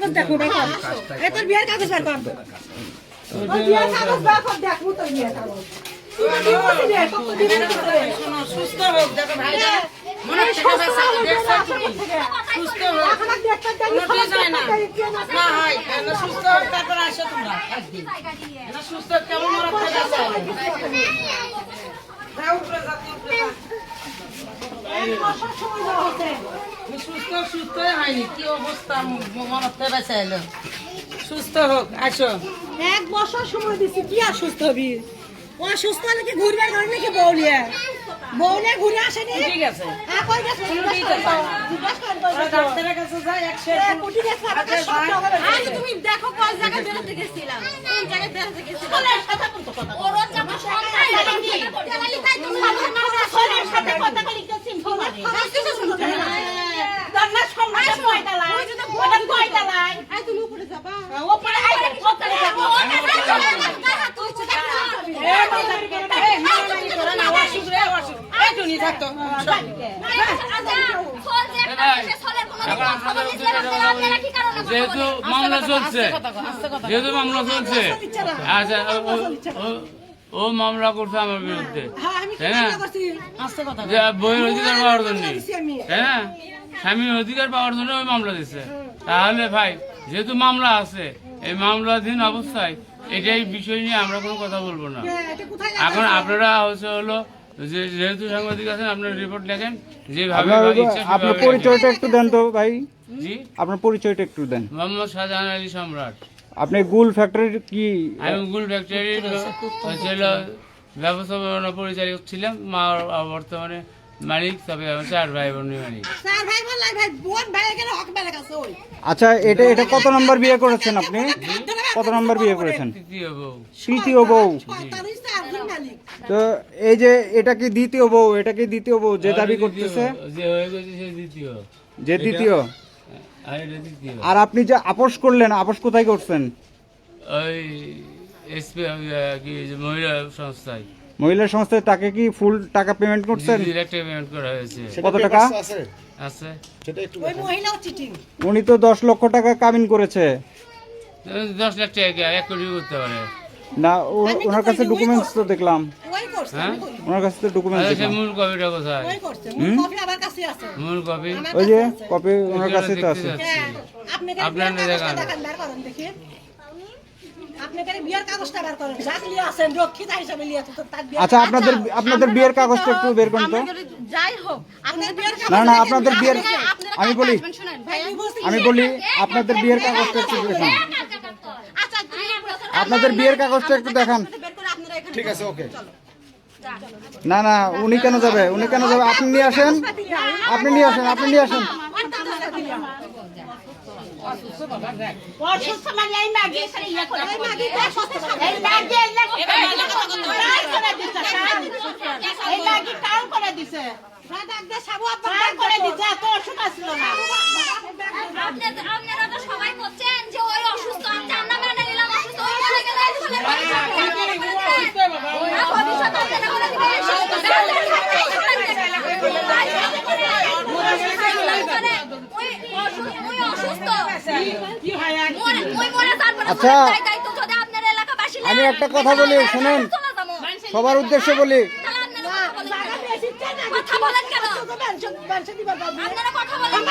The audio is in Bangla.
কাগজ দেখো বের কর এই তোর বিয়ের কাগজ বের কর তোর বিয়ের কাগজ বের কর দেখো তোর বিয়ের কাগজ সুস্থ হোক দেখো ভাইরা মনে থেকে বেসালে দেখছ তুমি সুস্থ হোক নোটিস হয় না না হয় সুস্থ হোক তারপর আসো তোমরা একদিন এটা সুস্থ কেমন মরা থেকে বেসালে দাও উপরে যাতে উপরে সুস্থ সুস্থ হয়নি কি অবস্থা মরা থেকে বেসালে সুস্থ হোক আসো 1 বছর সময় দিছি কি আর সুস্থ হবি অসুস্থ হলে কি ঘুরবার গাড়ি নাকি বউলিয়া বউলিয়া ঘুরে আসেনি ঠিক আছে হ্যাঁ কই গেছে ডাক্তারের কাছে যাই 100 কোটি গেছে আমাকে সব টাকা আজ তুমি দেখো কোন জায়গায় বেরোতে গেছিলাম কোন জায়গায় বেরোতে গেছিলাম ওর সাথে কথা ওর জামা সন্তান নাকি জানালি তাই তুমি ওর সাথে কথা বলি তো সিম্পল মানে কিছু শুনতে না দন্না সময় কয়টা লাই ওটা কয়টা লাই আই তুমি উপরে যাবা উপরে আই কথা যাবো তুই চুপ যেহেতু মামলা চলছে আচ্ছা ও মামলা করছে আমার বিরুদ্ধে তাই না যে বইয়ের অধিকার পাওয়ার জন্য তাই না স্বামীর অধিকার পাওয়ার জন্য ওই মামলা দিচ্ছে তাহলে ভাই যেহেতু মামলা আছে এই মামলাধীন অবস্থায় এটাই বিষয় নিয়ে আমরা কোনো কথা বলবো না। এখন আপনারা হলো যেহেতু সাংবাদিক আছেন আপনারা রিপোর্ট লেখেন যেভাবে আপনার পরিচয়টা একটু দেন তো ভাই। জি আপনার পরিচয়টা একটু দেন। মোহাম্মদ শাহজাহান আলী সম্রাট। আপনি গুল ফ্যাক্টরির কি? আমি গুল ফ্যাক্টরির ব্যবস্থাপনা পরিচালক ছিলাম, মা বর্তমানে মালিক, তবে 4 ভাই বোন মালিক। আচ্ছা এটা কত নম্বর বিয়ে করেছেন আপনি? কত নম্বর বিয়ে করেছেন? তৃতীয় বউ। তো এই যে এটা কি দ্বিতীয় বউ? এটা কি দ্বিতীয় বউ যে দাবি করতেছে? যে দ্বিতীয়। আর আপনি যে আপোষ করলেন, আপোষ কোথায় করছেন? ওই এসপি মহিলা সংস্থায়। মহিলা সংস্থায় তাকে কি ফুল টাকা পেমেন্ট করছেন? পেমেন্ট করা হয়েছে। কত টাকা আছে? উনি তো 10 লক্ষ টাকা কাবিন করেছে। 10 লাখ টাকা 1 কোটি করতে পারে না, ওনার কাছে ডকুমেন্টস তো দেখলাম। হ্যাঁ, ওনার কাছে তো ডকুমেন্টস দেখলাম। মূল কপিটা কোথায়? মূল কপি ওই যে কপি ওনার কাছে তো আছে। আপনার দেখান। আচ্ছা, আপনাদের বিয়ের কাগজটা একটু বের করুন তো। যাই হোক না আপনাদের বিয়ের আমি বলি আপনাদের বিয়ের কাগজটা একটু দেখান। আপনাদের বিয়ের কাগজটা একটু দেখান। ঠিক আছে, ওকে। না উনি কেন যাবে? আপনি নিয়ে আসেন। অসুস্থ মানে এই মাগি এসে ইয়া করে এই মাগি কাউ করে দিছে তো অসুখ আসলো না। আপনারা তো সবাই বলছেন যে ওই অসুস্থ, আমি জানা মানে নিলাম অসুস্থ, ওই চলে গেলে আচ্ছা, আমি একটা কথা বলি, শুনেন, সবার উদ্দেশ্যে বলি। কথা বলেন কেন? আপনারা কথা বলেন